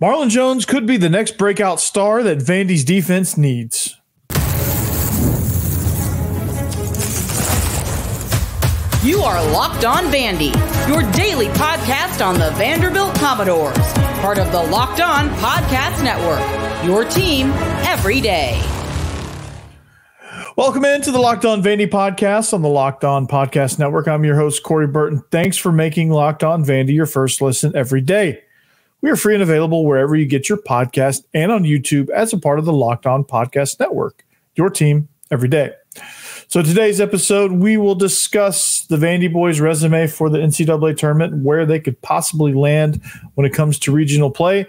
Marlon Jones could be the next breakout star that Vandy's defense needs. You are Locked On Vandy, your daily podcast on the Vanderbilt Commodores, part of the Locked On Podcast Network, your team every day. Welcome into the Locked On Vandy podcast on the Locked On Podcast Network. I'm your host, Corey Burton. Thanks for making Locked On Vandy your first listen every day. We are free and available wherever you get your podcast and on YouTube as a part of the Locked On Podcast Network, your team every day. So today's episode, we will discuss the Vandyboys' resume for the NCAA tournament, where they could possibly land when it comes to regional play.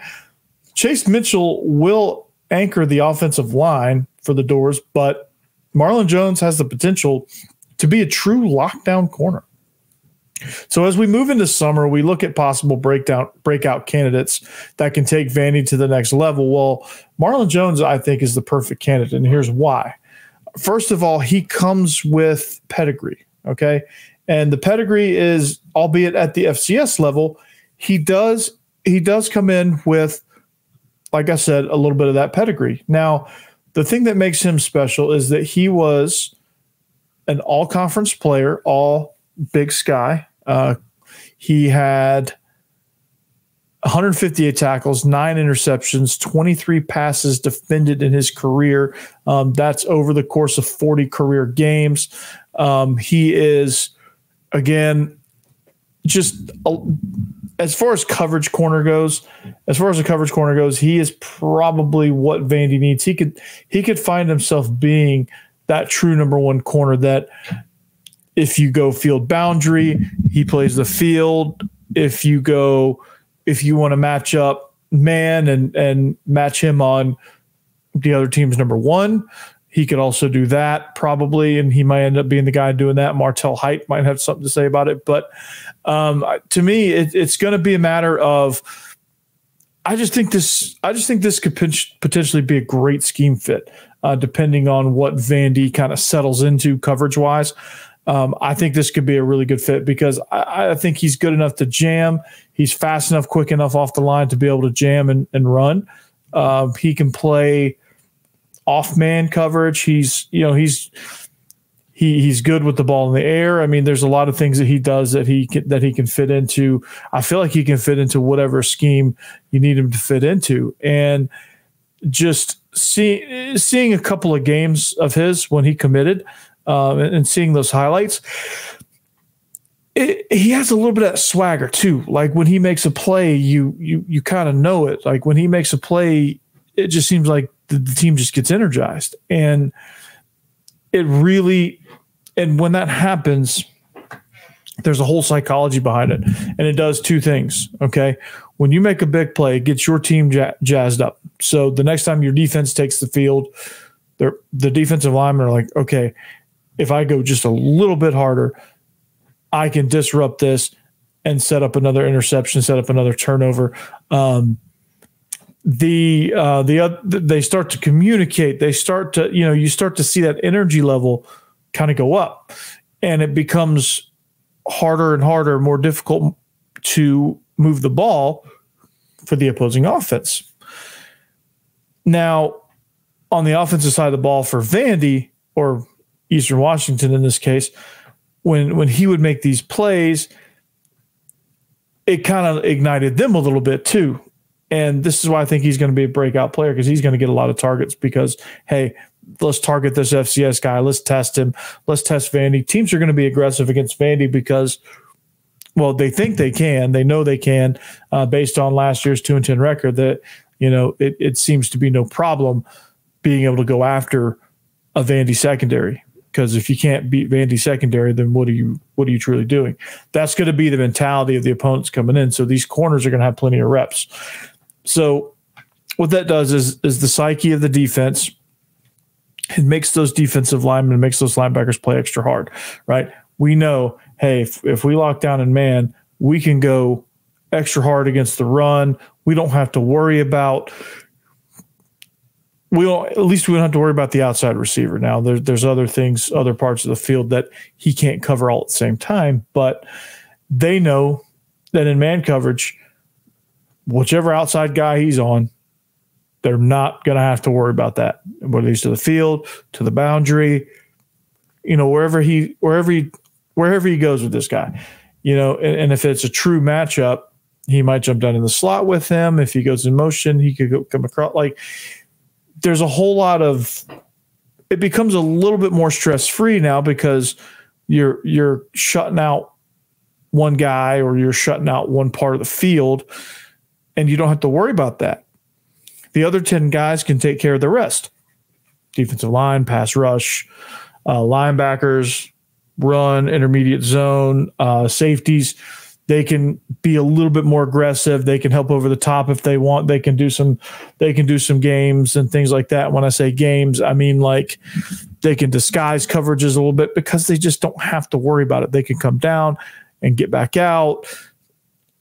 Chase Mitchell will anchor the offensive line for the Doors, but Marlon Jones has the potential to be a true lockdown corner. So as we move into summer, we look at possible breakout candidates that can take Vandy to the next level. Well, Marlon Jones, I think, is the perfect candidate, and here's why. First of all, he comes with pedigree, okay? And the pedigree is, albeit at the FCS level, he does come in with, like I said, a little bit of that pedigree. Now, the thing that makes him special is that he was an all-conference player, all Big Sky. He had 158 tackles, 9 interceptions, 23 passes defended in his career. That's over the course of 40 career games. He is, again, just as far as coverage corner goes, he is probably what Vandy needs. He could find himself being that true number one corner that if you go field boundary, he plays the field. If you want to match up man and match him on the other team's number one, he could also do that probably, and he might end up being the guy doing that. Martell Height might have something to say about it, but to me, it's going to be a matter of. I just think this could potentially be a great scheme fit, depending on what Vandy kind of settles into coverage wise. I think this could be a really good fit because I think he's good enough to jam. He's fast enough, quick enough off the line to be able to jam and run. He can play off man coverage. He's good with the ball in the air. I mean, there's a lot of things that he does that he can fit into. I feel like he can fit into whatever scheme you need him to fit into. And just seeing a couple of games of his when he committed, and seeing those highlights, he has a little bit of that swagger too. Like when he makes a play, you kind of know it. Like when he makes a play, it just seems like the team just gets energized, and when that happens, there's a whole psychology behind it, and it does two things. Okay, when you make a big play, it gets your team jazzed up. So the next time your defense takes the field, the defensive linemen are like, okay, if I go just a little bit harder, I can disrupt this and set up another interception, set up another turnover. They start to communicate. They start to, you start to see that energy level kind of go up, and it becomes harder and harder, more difficult to move the ball for the opposing offense. Now, on the offensive side of the ball for Vandy, or Eastern Washington in this case, when he would make these plays, it kind of ignited them a little bit too. And this is why I think he's going to be a breakout player, because he's going to get a lot of targets because, hey, let's target this FCS guy. Let's test him. Let's test Vandy. Teams are going to be aggressive against Vandy because, well, they think they can. They know they can based on last year's 2-10 record that, it seems to be no problem being able to go after a Vandy secondary. Because if you can't beat Vandy secondary, then what are you truly doing? That's going to be the mentality of the opponents coming in. So these corners are going to have plenty of reps. So what that does is the psyche of the defense. It makes those defensive linemen, makes those linebackers play extra hard, right? We know, hey, if we lock down in man, we can go extra hard against the run. We don't have to worry about. We don't have to worry about the outside receiver. Now there's other things, other parts of the field that he can't cover all at the same time, but they know that in man coverage, whichever outside guy he's on, they're not going to have to worry about that. Whether he's to the field, to the boundary, wherever he goes with this guy, and if it's a true matchup, he might jump down in the slot with him. If he goes in motion, he could come across. Like, there's a whole lot of, it becomes a little bit more stress-free now because you're shutting out one guy or you're shutting out one part of the field, and you don't have to worry about that. The other 10 guys can take care of the rest. Defensive line, pass rush, linebackers, run, intermediate zone, safeties. They can be a little bit more aggressive. They can help over the top if they want. They can do some games and things like that. When I say games, I mean like they can disguise coverages a little bit because they just don't have to worry about it. They can come down and get back out,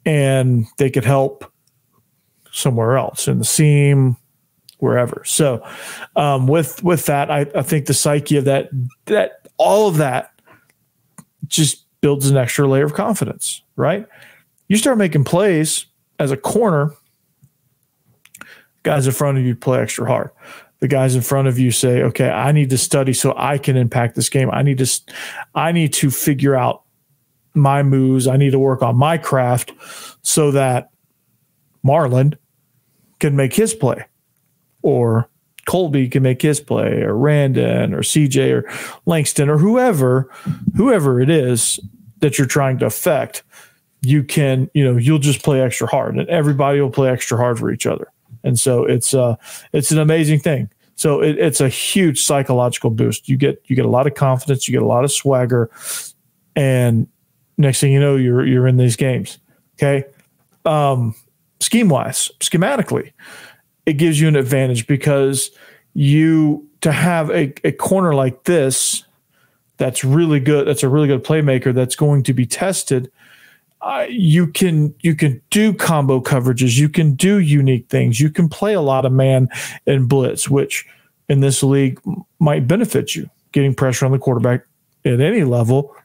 and they could help somewhere else in the seam, wherever. So with that, I think the psyche of that all of that just builds an extra layer of confidence, right? You start making plays as a corner, guys in front of you play extra hard. The guys in front of you say, okay, I need to study so I can impact this game. I need to figure out my moves. I need to work on my craft so that Marlon can make his play, or Colby can make his play, or Randon or CJ or Langston or whoever it is that you're trying to affect. You'll just play extra hard, and everybody will play extra hard for each other. And so it's an amazing thing. So it's a huge psychological boost. You get a lot of confidence, you get a lot of swagger, and next thing you know, you're in these games. Okay. Schematically, it gives you an advantage because to have a corner like this that's really good, that's a really good playmaker that's going to be tested. You can do combo coverages, you can do unique things, you can play a lot of man and blitz, which in this league might benefit you. Getting pressure on the quarterback at any level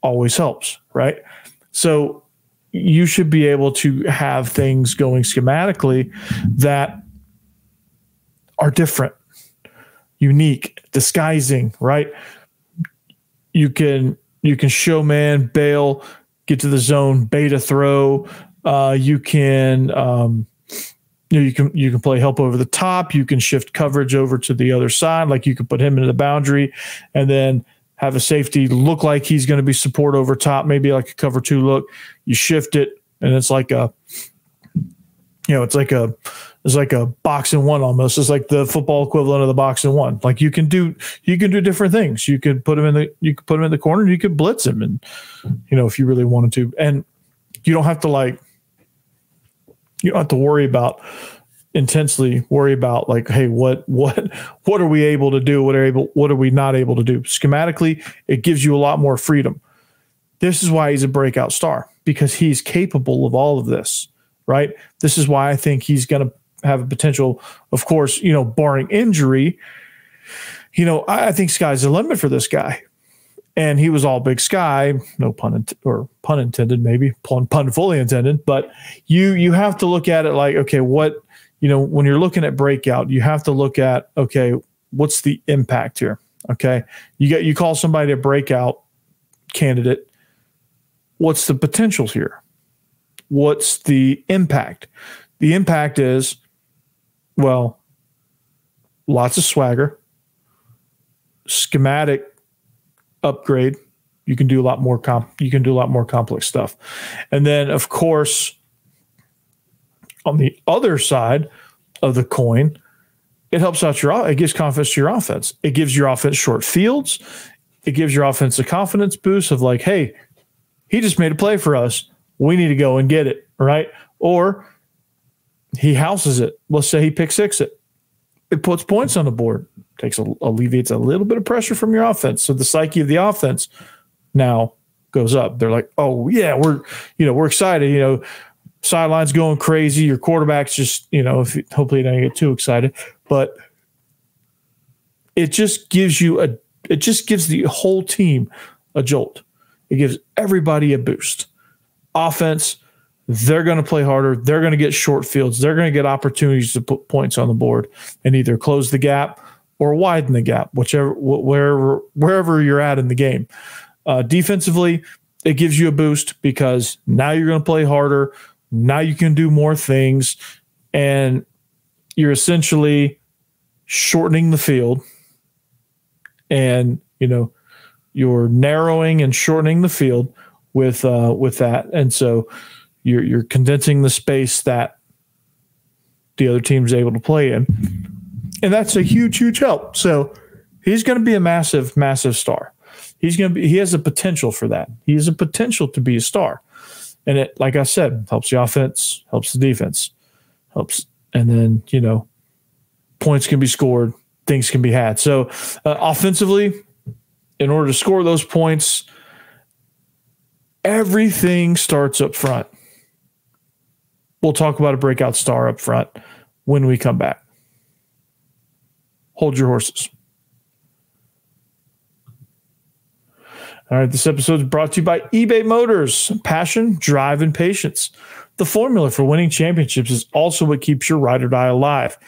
always helps, right? So you should be able to have things going schematically that are different, unique, disguising, right? You can show man, bail, get to the zone, beta throw. You can play help over the top. You can shift coverage over to the other side. Like you could put him into the boundary and then have a safety look like he's going to be support over top, maybe like a cover 2 look. You shift it, and it's like a box and one almost. It's like the football equivalent of the box and one. Like you can do different things. You could put him in the corner, and you could blitz him, and if you really wanted to. And you don't have to intensely worry about like, hey, what are we able to do? What are we not able to do? Schematically, it gives you a lot more freedom. This is why he's a breakout star, because he's capable of all of this, right? This is why I think he's going to have a potential, of course, barring injury. I think sky's the limit for this guy. And he was all Big Sky, no pun intended, maybe pun fully intended. But you have to look at it like, okay, what, when you're looking at Breakout, you have to look at, okay, what's the impact here? Okay, you call somebody a breakout candidate. What's the potential here? What's the impact? The impact is, well, lots of swagger, schematic upgrade. You can do a lot more complex stuff. And then, of course, on the other side of the coin, it helps out it gives confidence to your offense. It gives your offense short fields. It gives your offense a confidence boost of like, hey, he just made a play for us. We need to go and get it, right? Or he houses it. Let's say he pick six it. It puts points on the board. Alleviates a little bit of pressure from your offense. So the psyche of the offense now goes up. They're like, oh yeah, we're excited. Sideline's going crazy. Your quarterback's just, hopefully you don't get too excited, but it just gives the whole team a jolt. It gives everybody a boost. Offense, they're going to play harder. They're going to get short fields. They're going to get opportunities to put points on the board and either close the gap or widen the gap, wherever you're at in the game. Defensively, it gives you a boost because now you're going to play harder. Now you can do more things, and you're essentially shortening the field, and you're narrowing and shortening the field with that, and so you're condensing the space that the other team's able to play in, and that's a huge help. So he's going to be a massive star. He has a potential for that. He has a potential to be a star, and it, like I said, helps the offense, helps the defense, helps, and then points can be scored, things can be had. So offensively, in order to score those points, everything starts up front. We'll talk about a breakout star up front when we come back. Hold your horses. All right, this episode is brought to you by eBay Motors. Passion, drive, and patience. The formula for winning championships is also what keeps your ride or die alive.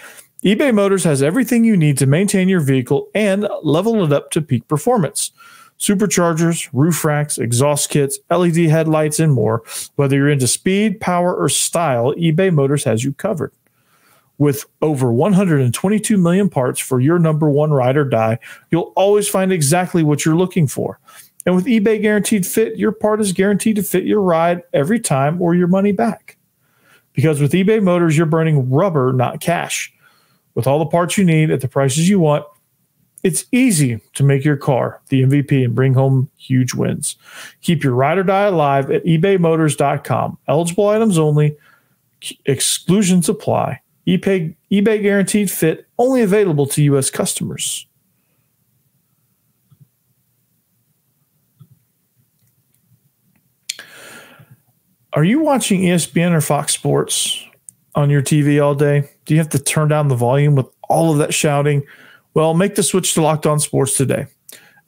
eBay Motors has everything you need to maintain your vehicle and level it up to peak performance. Superchargers, roof racks, exhaust kits, LED headlights, and more. Whether you're into speed, power, or style, eBay Motors has you covered. With over 122 million parts for your number one ride or die, you'll always find exactly what you're looking for. And with eBay Guaranteed Fit, your part is guaranteed to fit your ride every time or your money back. Because with eBay Motors, you're burning rubber, not cash. With all the parts you need at the prices you want, it's easy to make your car the MVP and bring home huge wins. Keep your ride or die alive at ebaymotors.com. Eligible items only. Exclusions apply. eBay Guaranteed Fit only available to U.S. customers. Are you watching ESPN or Fox Sports on your TV all day? Do you have to turn down the volume with all of that shouting? Well, make the switch to Locked On Sports today.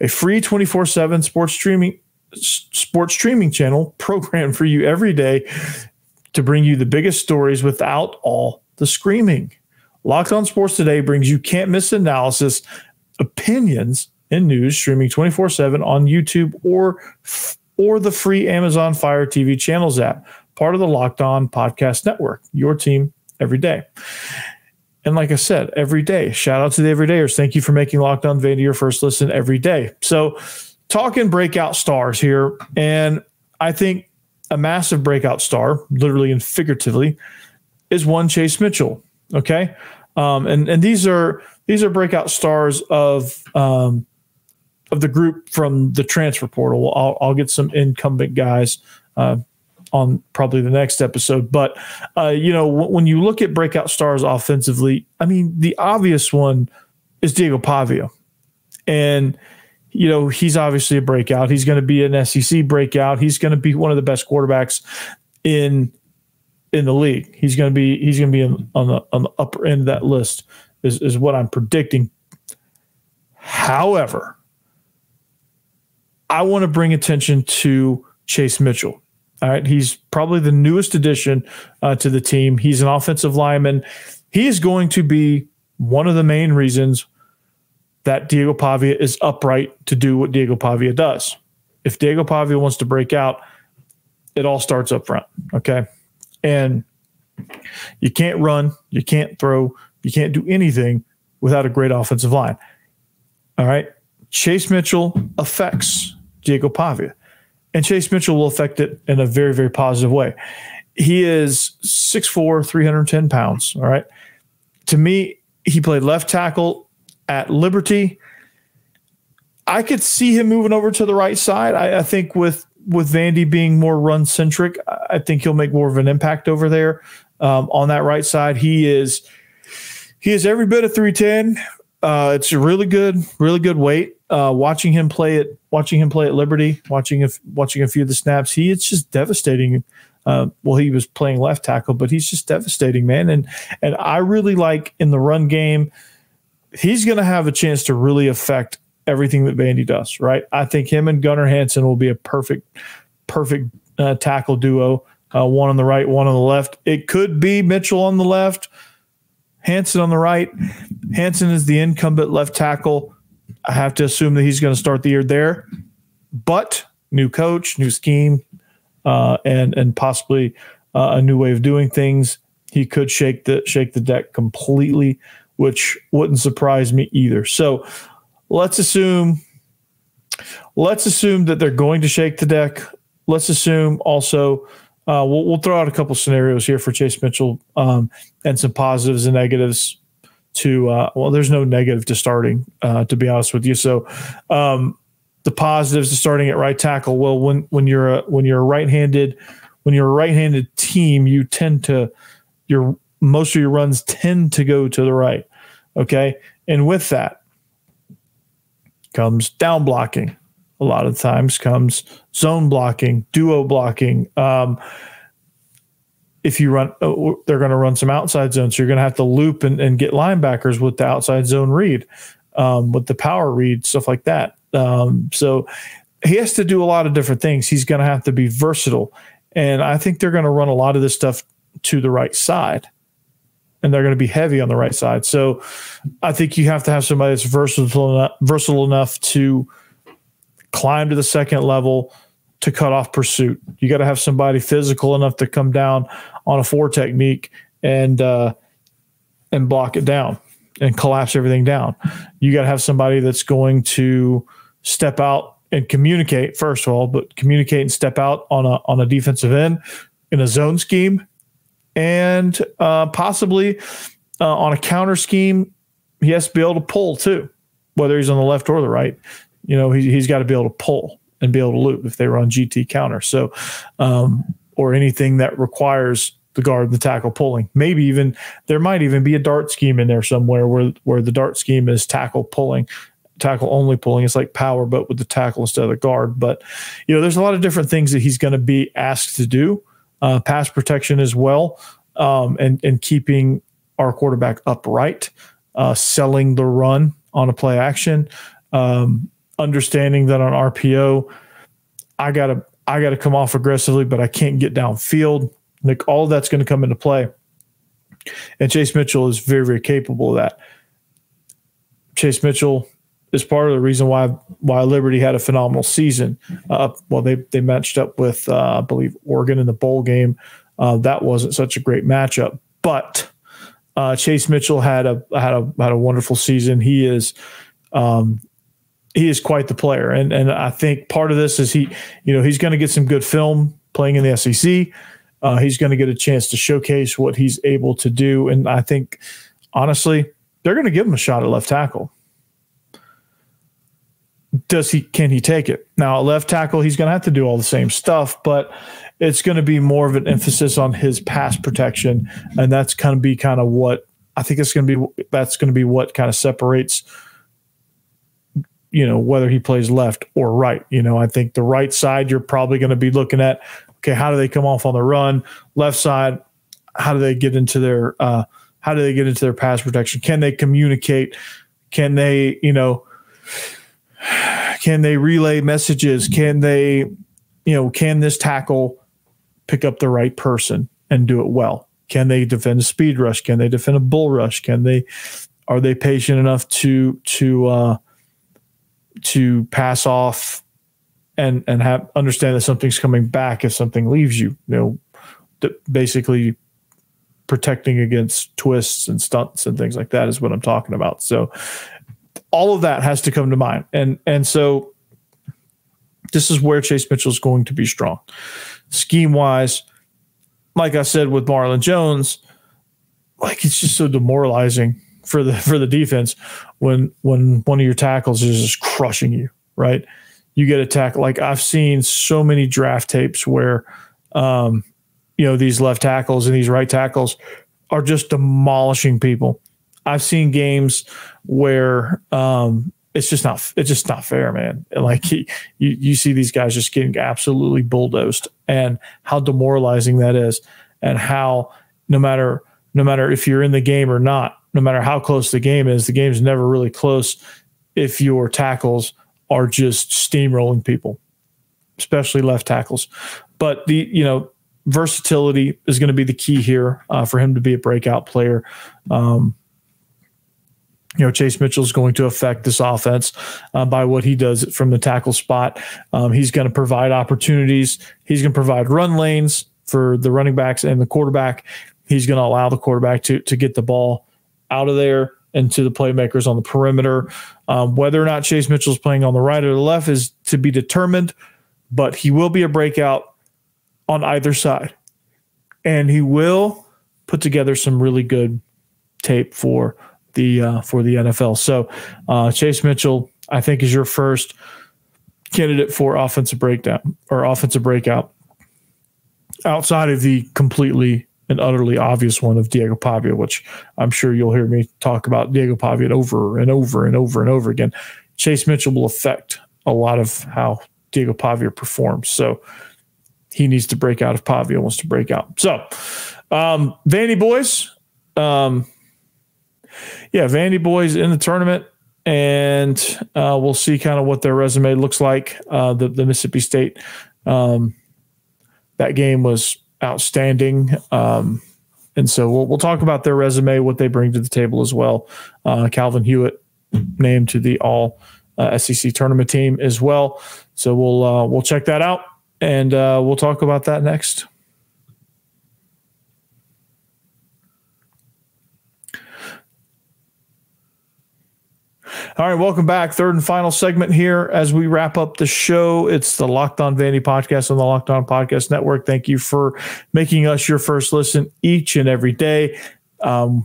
A free 24/7 sports streaming channel program for you every day to bring you the biggest stories without all the screaming. Locked On Sports Today brings you can't-miss analysis, opinions, and news streaming 24/7 on YouTube or the free Amazon Fire TV channels app, part of the Locked On Podcast Network, your team every day. And like I said, every day, shout out to the everydayers. Thank you for making Locked On Vandy your first listen every day. So talking breakout stars here, and I think a massive breakout star, literally and figuratively, is one Chase Mitchell. Okay. And these are breakout stars of the group from the transfer portal. I'll get some incumbent guys on probably the next episode. But, when you look at breakout stars offensively, I mean, the obvious one is Diego Pavia. And, he's obviously a breakout. He's going to be an SEC breakout. He's going to be one of the best quarterbacks in the league. He's going to be on the upper end of that list is what I'm predicting. However, I want to bring attention to Chase Mitchell. All right. He's probably the newest addition to the team. He's an offensive lineman. He is going to be one of the main reasons that Diego Pavia is upright to do what Diego Pavia does. If Diego Pavia wants to break out, it all starts up front. Okay. And you can't run, you can't throw, you can't do anything without a great offensive line. All right. Chase Mitchell affects Diego Pavia, and Chase Mitchell will affect it in a very, very positive way. He is 6'4", 310 pounds. All right. To me, he played left tackle at Liberty. I could see him moving over to the right side. I think with Vandy being more run centric, I think he'll make more of an impact over there on that right side. He is every bit of 310. It's a really good weight. Watching him play at Liberty, watching a few of the snaps, it's just devastating. He was playing left tackle, but he's just devastating, man. And I really like in the run game, he's going to have a chance to really affect everything that Vandy does, right? I think him and Gunnar Hansen will be a perfect tackle duo one on the right, one on the left. It could be Mitchell on the left, Hansen on the right. Hansen is the incumbent left tackle. I have to assume that he's going to start the year there. But new coach, new scheme, and possibly a new way of doing things. He could shake the deck completely, which wouldn't surprise me either. So let's assume that they're going to shake the deck. Let's assume also we'll throw out a couple scenarios here for Chase Mitchell and some positives and negatives to well, there's no negative to starting, to be honest with you. So the positives to starting at right tackle. Well, when you're a right-handed team, you tend to most of your runs tend to go to the right. Okay. And with that comes down blocking. A lot of times comes zone blocking, duo blocking. If you run, they're going to run some outside zones. So you're going to have to loop and get linebackers with the outside zone read, with the power read, stuff like that. So he has to do a lot of different things. He's going to have to be versatile. And I think they're going to run a lot of this stuff to the right side, and they're going to be heavy on the right side. So I think you have to have somebody that's versatile enough to climb to the second level to cut off pursuit. You got to have somebody physical enough to come down on a 4 technique and block it down and collapse everything down. You got to have somebody that's going to step out and communicate, first of all, but communicate and step out on a defensive end in a zone scheme, and possibly on a counter scheme. He has to be able to pull too, whether he's on the left or the right. You know, he's got to be able to pull and be able to loop if they run GT counter. So, or anything that requires the guard and the tackle pulling. Maybe even there might even be a dart scheme in there somewhere where the dart scheme is tackle only pulling. It's like power, but with the tackle instead of the guard. But, you know, there's a lot of different things that he's going to be asked to do. Pass protection as well, and keeping our quarterback upright, selling the run on a play action, understanding that on RPO, I gotta come off aggressively, but I can't get downfield. Like, all of that's going to come into play, and Chase Mitchell is very, very capable of that. Chase Mitchell is part of the reason why Liberty had a phenomenal season. Well, they matched up with I believe Oregon in the bowl game. That wasn't such a great matchup, but Chase Mitchell had a wonderful season. He is quite the player, and I think part of this is he's going to get some good film playing in the SEC. He's going to get a chance to showcase what he's able to do, and I think honestly they're going to give him a shot at left tackle. Can he take it? Now, at left tackle, he's going to have to do all the same stuff, but it's going to be more of an emphasis on his pass protection, and that's going to be kind of what I think that's going to be what kind of separates, whether he plays left or right. I think the right side, you're probably going to be looking at, okay, how do they come off on the run? Left side, how do they get into their pass protection? Can they communicate? Can they, can they relay messages? Can they, can this tackle pick up the right person and do it well? Can they defend a speed rush? Can they defend a bull rush? Are they patient enough to pass off and understand that something's coming back if something leaves you? Basically protecting against twists and stunts and things like that is what I'm talking about. So all of that has to come to mind. And so this is where Chase Mitchell is going to be strong. Scheme-wise, like I said with Marlon Jones, like, it's just so demoralizing for the defense when one of your tackles is just crushing you, right? You get a tackle. Like, I've seen so many draft tapes where these left tackles and these right tackles are just demolishing people. I've seen games where it's just not fair, man. Like, you see these guys just getting absolutely bulldozed, and how demoralizing that is, and how no matter if you're in the game or not, no matter how close the game's never really close if your tackles are just steamrolling people, especially left tackles. But versatility is going to be the key here for him to be a breakout player. Chase Mitchell is going to affect this offense by what he does from the tackle spot. He's going to provide opportunities. He's going to provide run lanes for the running backs and the quarterback. He's going to allow the quarterback to get the ball out of there and to the playmakers on the perimeter. Whether or not Chase Mitchell is playing on the right or the left is to be determined, but he will be a breakout on either side. And he will put together some really good tape for the NFL. So Chase Mitchell, I think, is your first candidate for offensive breakdown or offensive breakout outside of the completely and utterly obvious one of Diego Pavia, which I'm sure you'll hear me talk about Diego Pavia over and over and over and over again. Chase Mitchell will affect a lot of how Diego Pavia performs. So he needs to break out if Pavia wants to break out. So Vandyboys, Vandyboys in the tournament, and we'll see kind of what their resume looks like. The Mississippi State, that game was outstanding. And so we'll talk about their resume, what they bring to the table as well. Calvin Hewitt named to the all SEC tournament team as well. So we'll check that out, and we'll talk about that next. All right, welcome back. Third and final segment here as we wrap up the show. It's the Locked On Vandy podcast on the Locked On Podcast Network. Thank you for making us your first listen each and every day. I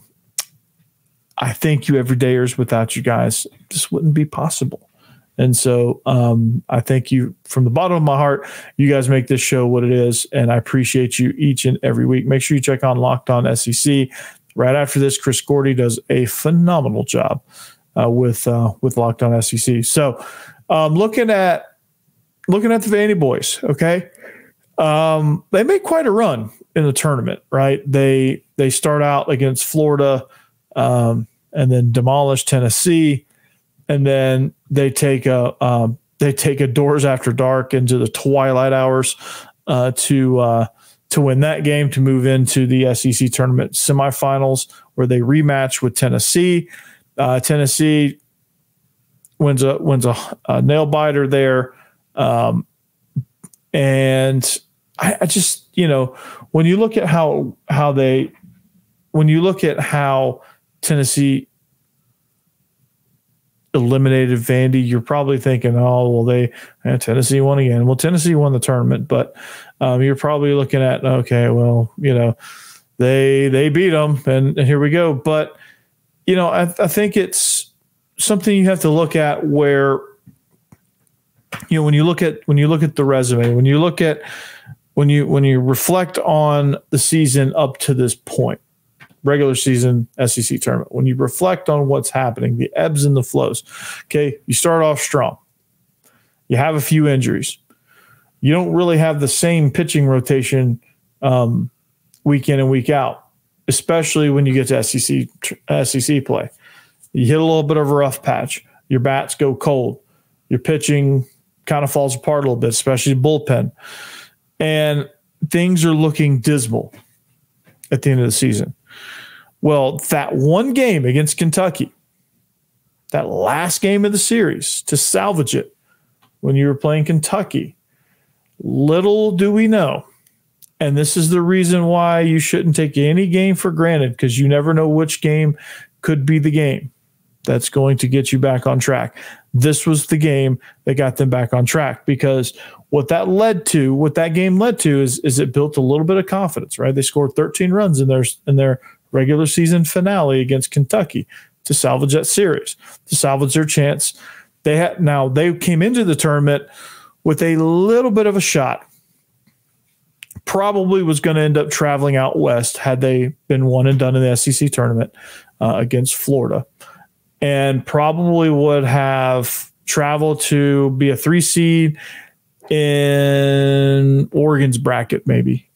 thank you everydayers. Without you guys, this wouldn't be possible. And so I thank you from the bottom of my heart. You guys make this show what it is, and I appreciate you each and every week. Make sure you check on Locked On SEC. Right after this, Chris Gordy does a phenomenal job with Locked On SEC. So looking at the Vandyboys, okay, they made quite a run in the tournament, right? They start out against Florida and then demolish Tennessee, and then they take a doors after dark into the twilight hours to win that game to move into the SEC tournament semifinals, where they rematch with Tennessee. Tennessee wins a nail biter there. And I just, when you look at how Tennessee eliminated Vandy, you're probably thinking, Tennessee won again. Well, Tennessee won the tournament, but you're probably looking at, okay, well, they beat them and here we go. But I think it's something you have to look at where, when you look at the resume, when you reflect on the season up to this point, regular season SEC tournament, when you reflect on what's happening, the ebbs and the flows, okay, you start off strong. You have a few injuries. You don't really have the same pitching rotation week in and week out, especially when you get to SEC play. You hit a little bit of a rough patch. Your bats go cold. Your pitching kind of falls apart a little bit, especially bullpen. And things are looking dismal at the end of the season. Well, that one game against Kentucky, that last game of the series, to salvage it when you were playing Kentucky, little do we know. And this is the reason why you shouldn't take any game for granted, because you never know which game could be the game that's going to get you back on track. This was the game that got them back on track, because what that game led to is it built a little bit of confidence, right? They scored 13 runs in their regular season finale against Kentucky to salvage that series, to salvage their chance. They came into the tournament with a little bit of a shot. Probably was going to end up traveling out west had they been one and done in the SEC tournament against Florida, and probably would have traveled to be a 3 seed in Oregon's bracket, maybe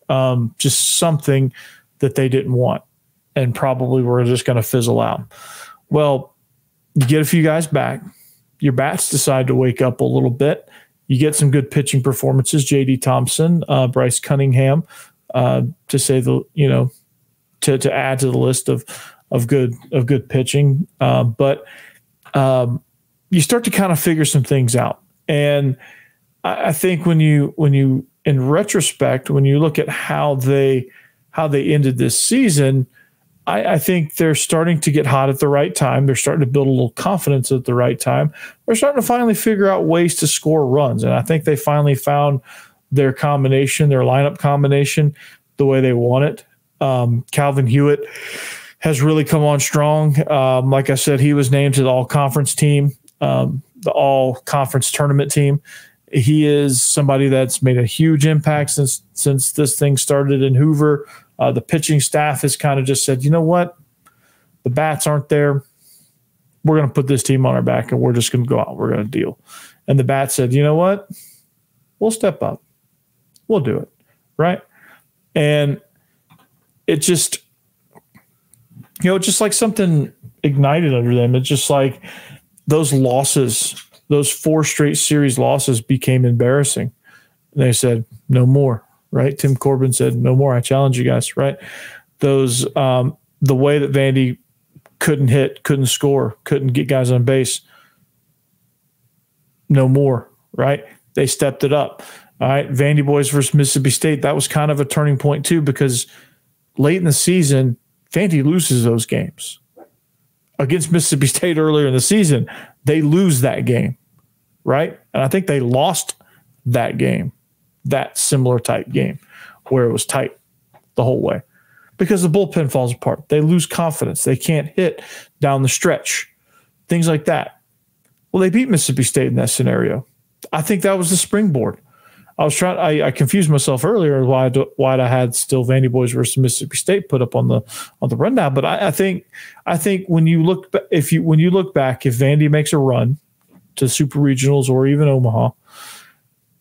just something that they didn't want, and probably were just going to fizzle out. Well, you get a few guys back. Your bats decide to wake up a little bit. You get some good pitching performances. J.D. Thompson, Bryce Cunningham to say to add to the list of good pitching. But you start to kind of figure some things out. And I think when you in retrospect, when you look at how they ended this season, I think they're starting to get hot at the right time. They're starting to build a little confidence at the right time. They're starting to finally figure out ways to score runs. And I think they finally found their combination, their lineup combination, the way they want it. Calvin Hewitt has really come on strong. Like I said, he was named to the all-conference team, the all-conference tournament team. He is somebody that's made a huge impact since this thing started in Hoover. The pitching staff has kind of just said, you know what? The bats aren't there. We're going to put this team on our back, and we're just going to go out. We're going to deal. And the bats said, you know what? We'll step up. We'll do it, right? And it just, just like something ignited under them. It's just like those losses, those 4 straight series losses became embarrassing. And they said, no more. Right. Tim Corbin said, no more. I challenge you guys. Right. Those, the way that Vandy couldn't hit, couldn't score, couldn't get guys on base. No more. Right. They stepped it up. All right. Vandyboys versus Mississippi State. That was kind of a turning point too, because late in the season, Vandy loses those games. Against Mississippi State earlier in the season, they lose that game. Right. And I think they lost that game. That similar type game where it was tight the whole way because the bullpen falls apart. They lose confidence. They can't hit down the stretch, things like that. Well, they beat Mississippi State in that scenario. I think that was the springboard. I confused myself earlier why I had still Vandyboys versus Mississippi State put up on the rundown. But I think when you look back, if Vandy makes a run to Super Regionals or even Omaha,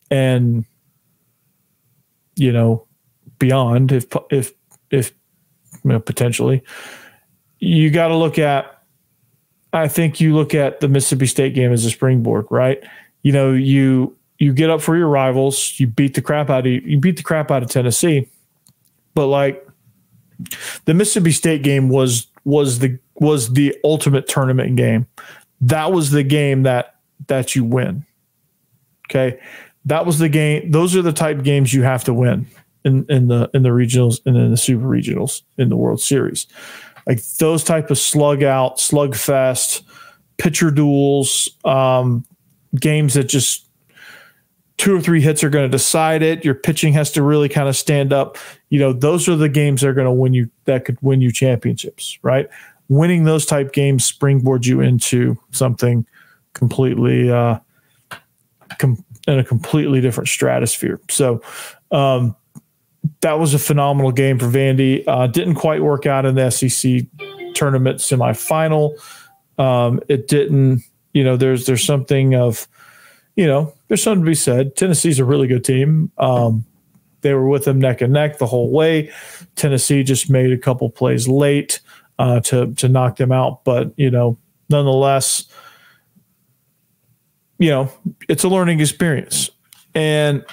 and beyond, if potentially, you got to look at. I think you look at the Mississippi State game as a springboard, right? You get up for your rivals. You beat the crap out of Tennessee, but like the Mississippi State game was the ultimate tournament game. That was the game that you win. Okay. That was the game. Those are the type of games you have to win in the regionals and in the super regionals in the World Series. Like those type of slugfest, pitcher duels, games that just 2 or 3 hits are going to decide it. Your pitching has to really kind of stand up. Those are the games that are going to win you, that could win you championships, right? Winning those type games springboard you into something completely in a completely different stratosphere. So that was a phenomenal game for Vandy. Didn't quite work out in the SEC tournament semifinal. It didn't, there's something of, there's something to be said. Tennessee's a really good team. They were with them neck and neck the whole way. Tennessee just made a couple plays late to knock them out. But, nonetheless, it's a learning experience. And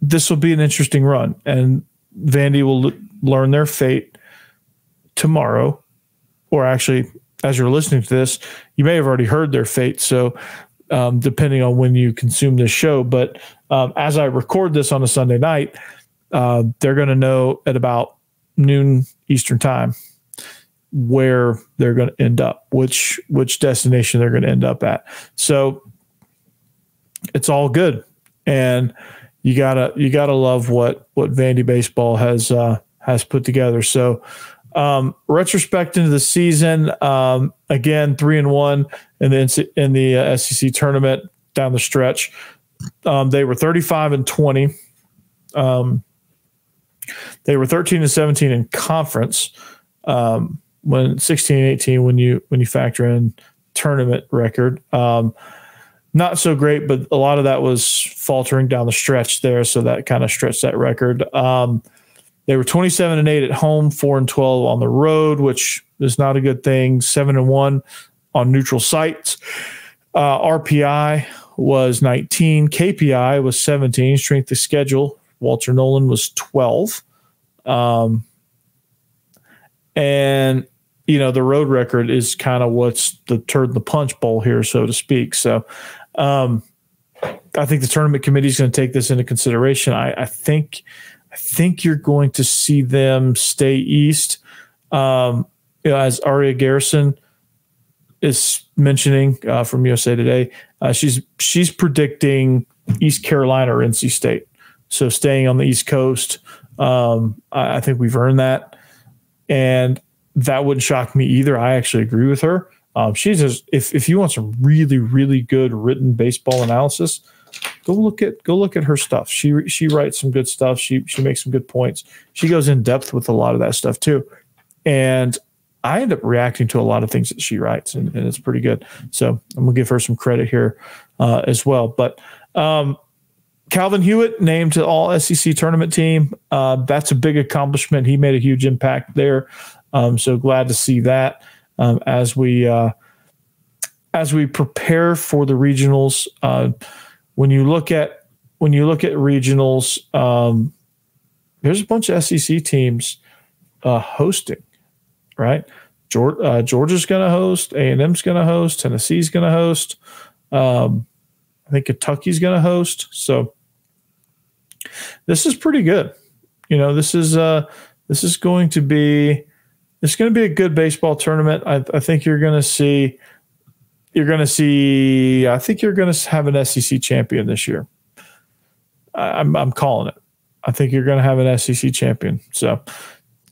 this will be an interesting run. And Vandy will learn their fate tomorrow. Or actually, as you're listening to this, you may have already heard their fate. So depending on when you consume this show. But as I record this on a Sunday night, they're going to know at about noon Eastern time where they're going to end up, which destination they're going to end up at. So it's all good. And you gotta love what Vandy baseball has put together. So retrospect into the season, again, 3-1 in the SEC tournament down the stretch. They were 35-20. They were 13-17 in conference. When 16-18, when you factor in tournament record, not so great, but a lot of that was faltering down the stretch there. So that kind of stretched that record. They were 27-8 at home, 4-12 on the road, which is not a good thing. 7-1 on neutral sites. RPI was 19. KPI was 17. Strength of schedule Walter Nolan was 12. And, the road record is kind of what's the turd in the punch bowl here, so to speak. So I think the tournament committee is going to take this into consideration. I think you're going to see them stay east. As Aria Garrison is mentioning from USA Today, she's predicting East Carolina or NC State. So staying on the East Coast, I think we've earned that. And that wouldn't shock me either. I actually agree with her. She's if you want some really, really good written baseball analysis, go look at her stuff. She writes some good stuff. She makes some good points. She goes in depth with a lot of that stuff too. And I end up reacting to a lot of things that she writes, and it's pretty good. So I'm gonna give her some credit here as well. But Calvin Hewitt named to all SEC tournament team. That's a big accomplishment. He made a huge impact there. So glad to see that as we prepare for the regionals. When you look at regionals, there's a bunch of SEC teams hosting, right? Georgia's going to host, A&M's going to host, Tennessee's going to host. I think Kentucky's going to host. So this is pretty good. This is going to be a good baseball tournament. I think you're going to see. I think you're going to have an SEC champion this year. I'm calling it. I think you're going to have an SEC champion. So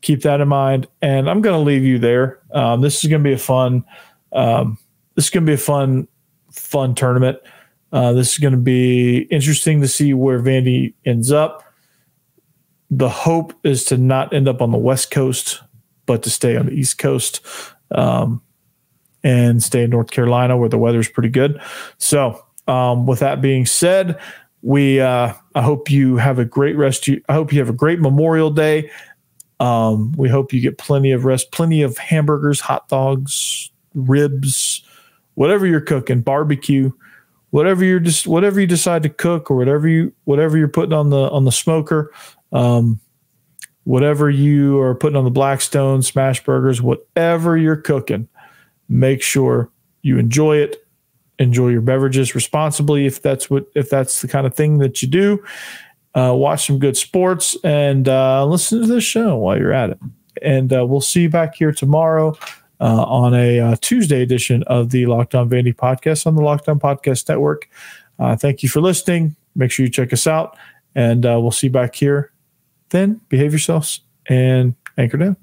keep that in mind. And I'm going to leave you there. This is going to be a fun. This is going to be a fun tournament. This is going to be interesting to see where Vandy ends up. The hope is to not end up on the West Coast, but to stay on the East Coast and stay in North Carolina where the weather's pretty good. So with that being said, I hope you have a great I hope you have a great Memorial Day. We hope you get plenty of rest, plenty of hamburgers, hot dogs, ribs, whatever you're cooking, barbecue, whatever you decide to cook, or whatever you're putting on the smoker, whatever you are putting on the Blackstone, smash burgers, whatever you're cooking, make sure you enjoy it. Enjoy your beverages responsibly if that's the kind of thing that you do. Watch some good sports and listen to this show while you're at it. And we'll see you back here tomorrow on a Tuesday edition of the Locked On Vandy podcast on the Locked On Podcast Network. Thank you for listening. Make sure you check us out, and we'll see you back here then. Behave yourselves and anchor down.